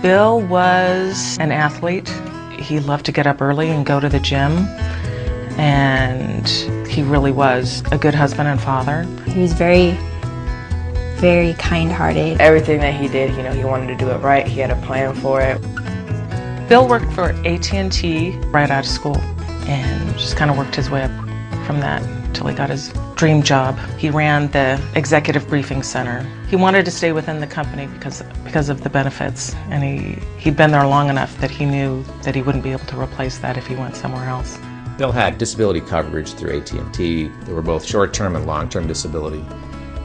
Bill was an athlete. He loved to get up early and go to the gym, and he really was a good husband and father. He was very kind-hearted. Everything that he did, he wanted to do it right. He had a plan for it. Bill worked for AT&T right out of school and just kind of worked his way up from that until he got his dream job. He ran the executive briefing center. He wanted to stay within the company because of the benefits, and he'd been there long enough that he knew that he wouldn't be able to replace that if he went somewhere else. Bill had disability coverage through AT&T. They were both short-term and long-term disability.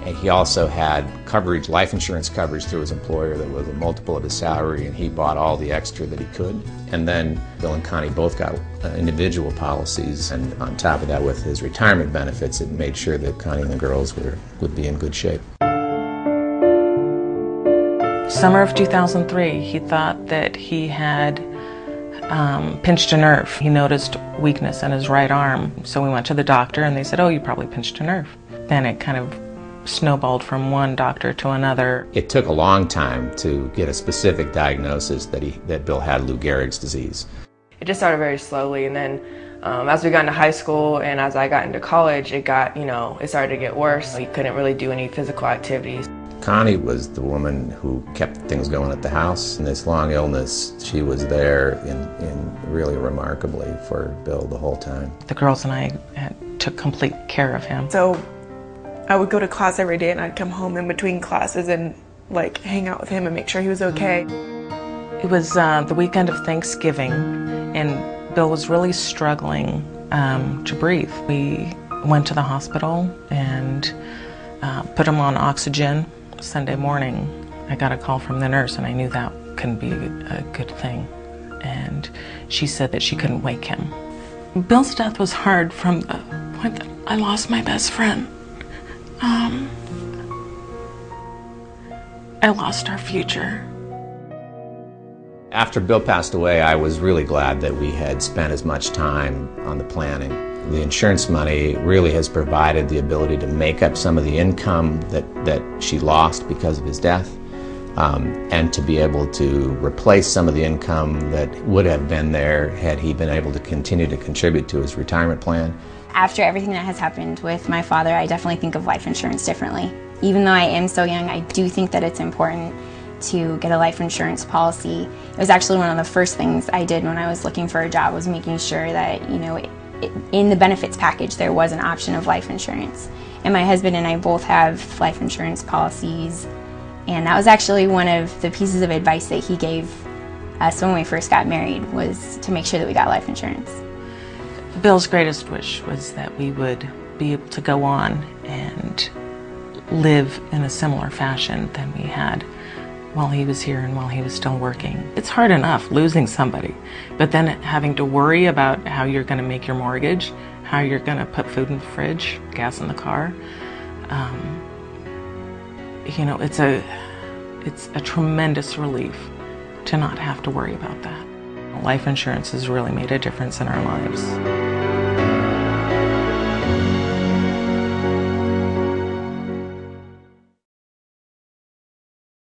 And he also had coverage, life insurance coverage through his employer that was a multiple of his salary, and he bought all the extra that he could. And then Bill and Connie both got individual policies, and on top of that, with his retirement benefits, it made sure that Connie and the girls would be in good shape. Summer of 2003, he thought that he had pinched a nerve. He noticed weakness in his right arm, so we went to the doctor and they said, "Oh, you probably pinched a nerve." Then it kind of snowballed from one doctor to another. It took a long time to get a specific diagnosis that Bill had Lou Gehrig's disease. It just started very slowly, and then as we got into high school and as I got into college, it started to get worse. He couldn't really do any physical activities. Connie was the woman who kept things going at the house. In this long illness, she was there in really remarkably for Bill the whole time. The girls and I took complete care of him. So I would go to class every day, and I'd come home in between classes and hang out with him and make sure he was okay. It was the weekend of Thanksgiving, and Bill was really struggling to breathe. We went to the hospital and put him on oxygen. Sunday morning, I got a call from the nurse, and I knew that couldn't be a good thing. And she said that she couldn't wake him. Bill's death was hard from the point that I lost my best friend. I lost our future. After Bill passed away, I was really glad that we had spent as much time on the planning. The insurance money really has provided the ability to make up some of the income that she lost because of his death, and to be able to replace some of the income that would have been there had he been able to continue to contribute to his retirement plan. After everything that has happened with my father, I definitely think of life insurance differently. Even though I am so young, I do think that it's important to get a life insurance policy. It was actually one of the first things I did when I was looking for a job, was making sure that, in the benefits package there was an option of life insurance. And my husband and I both have life insurance policies, and that was actually one of the pieces of advice that he gave us when we first got married, was to make sure that we got life insurance. Bill's greatest wish was that we would be able to go on and live in a similar fashion than we had while he was here and while he was still working. It's hard enough losing somebody, but then having to worry about how you're going to make your mortgage, how you're going to put food in the fridge, gas in the car. It's a tremendous relief to not have to worry about that. Life insurance has really made a difference in our lives.